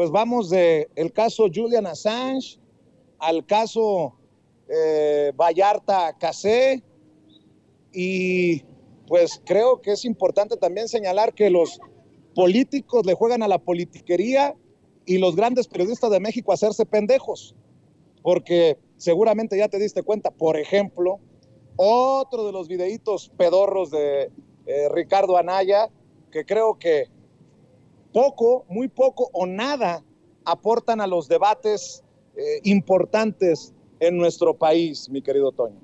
Pues vamos de el caso Julian Assange al caso Vallarta Casé, y pues creo que es importante también señalar que los políticos le juegan a la politiquería y los grandes periodistas de México a hacerse pendejos, porque seguramente ya te diste cuenta, por ejemplo, otro de los videitos pedorros de Ricardo Anaya, que creo que poco, muy poco o nada aportan a los debates importantes en nuestro país, mi querido Toño.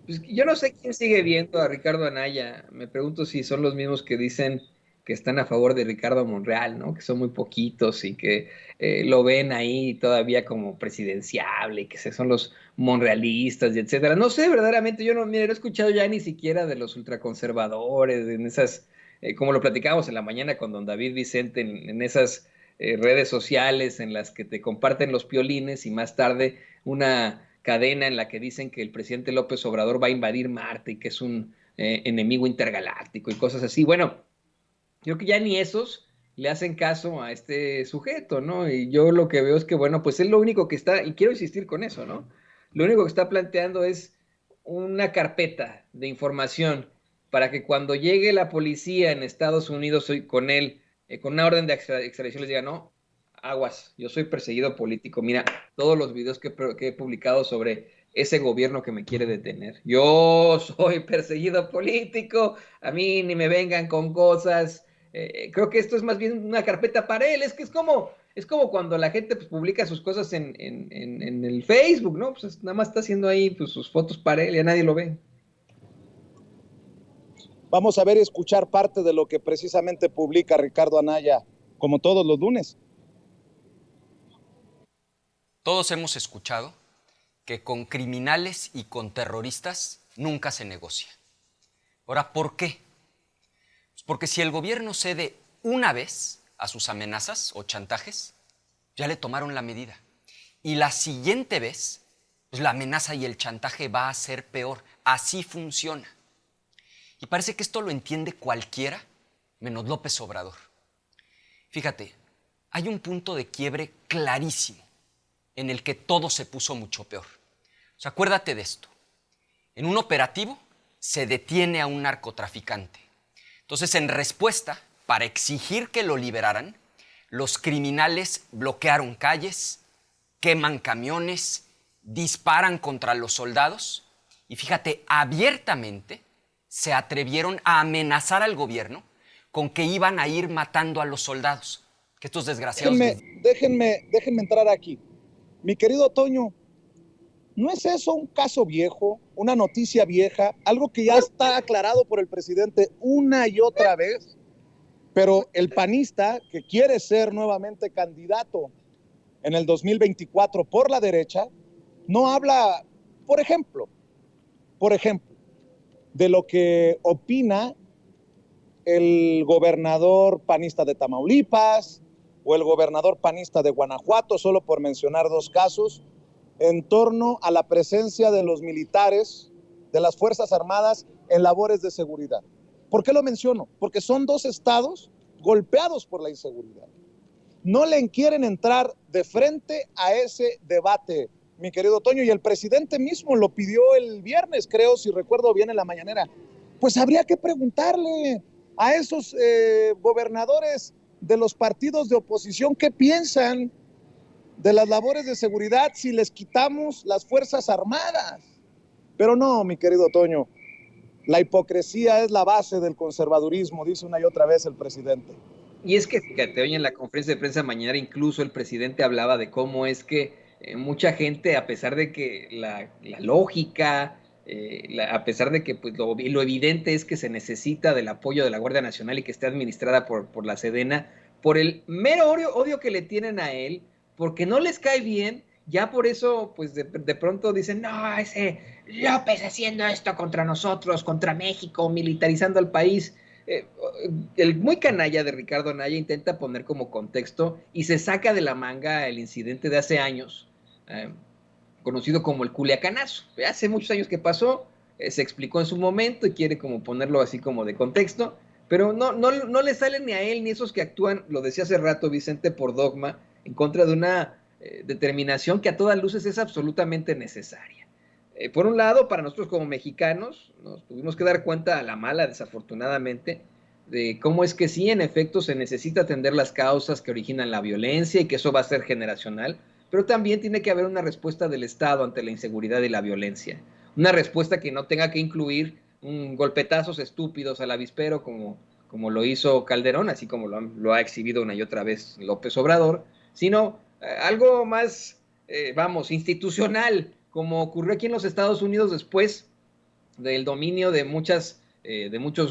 Pues yo no sé quién sigue viendo a Ricardo Anaya. Me pregunto si son los mismos que dicen que están a favor de Ricardo Monreal, ¿no? Que son muy poquitos y que lo ven ahí todavía como presidenciable, y que son los monrealistas y etcétera. No sé, verdaderamente, yo no, mira, no he escuchado ya ni siquiera de los ultraconservadores, en esas, como lo platicábamos en la mañana con don David Vicente, en esas redes sociales en las que te comparten los piolines y más tarde una cadena en la que dicen que el presidente López Obrador va a invadir Marte y que es un enemigo intergaláctico y cosas así. Bueno, creo que ya ni esos le hacen caso a este sujeto, ¿no? Y yo lo que veo es que, bueno, pues es lo único que está, y quiero insistir con eso, ¿no? Lo único que está planteando es una carpeta de información para que cuando llegue la policía en Estados Unidos con él, con una orden de extradición, les diga, no, aguas, yo soy perseguido político. Mira, todos los videos que he publicado sobre ese gobierno que me quiere detener. Yo soy perseguido político, a mí ni me vengan con cosas. Creo que esto es más bien una carpeta para él. Es que es como cuando la gente pues, publica sus cosas en el Facebook, ¿no? Pues nada más está haciendo ahí pues, sus fotos para él y a nadie lo ve. Vamos a ver y escuchar parte de lo que precisamente publica Ricardo Anaya, como todos los lunes. Todos hemos escuchado que con criminales y con terroristas nunca se negocia. Ahora, ¿por qué? Pues porque si el gobierno cede una vez a sus amenazas o chantajes, ya le tomaron la medida. Y la siguiente vez, pues la amenaza y el chantaje va a ser peor. Así funciona. Y parece que esto lo entiende cualquiera, menos López Obrador. Fíjate, hay un punto de quiebre clarísimo en el que todo se puso mucho peor. O sea, acuérdate de esto. En un operativo se detiene a un narcotraficante. Entonces, en respuesta, para exigir que lo liberaran, los criminales bloquearon calles, queman camiones, disparan contra los soldados y fíjate, abiertamente se atrevieron a amenazar al gobierno con que iban a ir matando a los soldados. Que estos desgraciados... Déjenme entrar aquí. Mi querido Toño, ¿no es eso un caso viejo, una noticia vieja, algo que ya está aclarado por el presidente una y otra vez? Pero el panista que quiere ser nuevamente candidato en el 2024 por la derecha, no habla, por ejemplo, por ejemplo, de lo que opina el gobernador panista de Tamaulipas o el gobernador panista de Guanajuato, solo por mencionar dos casos, en torno a la presencia de los militares, de las Fuerzas Armadas en labores de seguridad. ¿Por qué lo menciono? Porque son dos estados golpeados por la inseguridad. No le quieren entrar de frente a ese debate, mi querido Toño, y el presidente mismo lo pidió el viernes, creo, si recuerdo bien en la mañanera. Pues habría que preguntarle a esos gobernadores de los partidos de oposición qué piensan de las labores de seguridad si les quitamos las Fuerzas Armadas. Pero no, mi querido Toño, la hipocresía es la base del conservadurismo, dice una y otra vez el presidente. Y es que, fíjate, hoy en la conferencia de prensa mañana incluso el presidente hablaba de cómo es que mucha gente, a pesar de que la lógica, a pesar de que pues, lo evidente es que se necesita del apoyo de la Guardia Nacional y que esté administrada por la Sedena, por el mero odio que le tienen a él, porque no les cae bien, ya por eso, pues de pronto dicen, no, ese López haciendo esto contra nosotros, contra México, militarizando al país. Eh, el muy canalla de Ricardo Anaya intenta poner como contexto y se saca de la manga el incidente de hace años, conocido como el Culiacanazo. Hace muchos años que pasó, se explicó en su momento y quiere como ponerlo así como de contexto, pero no le salen ni a él ni a esos que actúan, lo decía hace rato Vicente, por dogma, en contra de una determinación que a todas luces es absolutamente necesaria. Por un lado, para nosotros como mexicanos, nos tuvimos que dar cuenta a la mala, desafortunadamente, de cómo es que sí, en efecto, se necesita atender las causas que originan la violencia y que eso va a ser generacional, pero también tiene que haber una respuesta del Estado ante la inseguridad y la violencia. Una respuesta que no tenga que incluir golpetazos estúpidos al avispero como lo hizo Calderón, así como lo ha exhibido una y otra vez López Obrador, sino algo más, institucional, como ocurrió aquí en los Estados Unidos después del dominio de muchos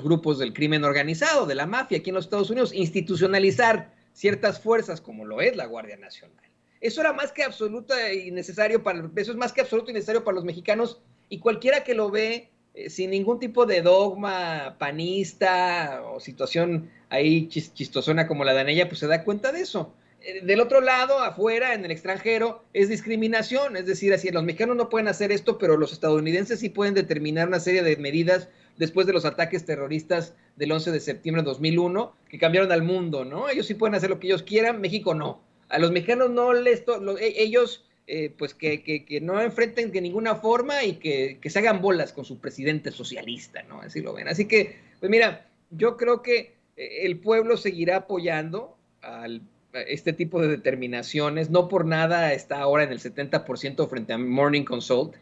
grupos del crimen organizado, de la mafia aquí en los Estados Unidos, institucionalizar ciertas fuerzas como lo es la Guardia Nacional. Eso era más que absoluto y necesario eso es más que absoluto y necesario para los mexicanos, y cualquiera que lo ve sin ningún tipo de dogma panista o situación ahí chistosona como la de Anaya, pues se da cuenta de eso. Del otro lado, afuera, en el extranjero, es discriminación, es decir, así los mexicanos no pueden hacer esto, pero los estadounidenses sí pueden determinar una serie de medidas después de los ataques terroristas del 11 de septiembre de 2001, que cambiaron al mundo, ¿no? Ellos sí pueden hacer lo que ellos quieran, México no. A los mexicanos no ellos pues que no enfrenten de ninguna forma y que se hagan bolas con su presidente socialista, ¿no? Así lo ven. Así que, pues mira, yo creo que el pueblo seguirá apoyando a este tipo de determinaciones. No por nada está ahora en el 70% frente a Morning Consult.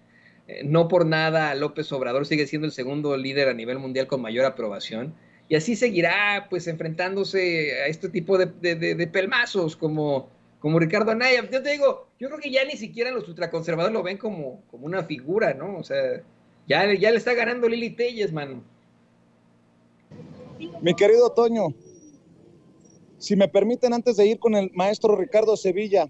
No por nada López Obrador sigue siendo el segundo líder a nivel mundial con mayor aprobación. Y así seguirá, pues, enfrentándose a este tipo de pelmazos como Ricardo Anaya. Yo te digo, yo creo que ya ni siquiera los ultraconservadores lo ven como una figura, ¿no? O sea, ya le está ganando Lili Telles, mano. Mi querido Toño, si me permiten, antes de ir con el maestro Ricardo Sevilla,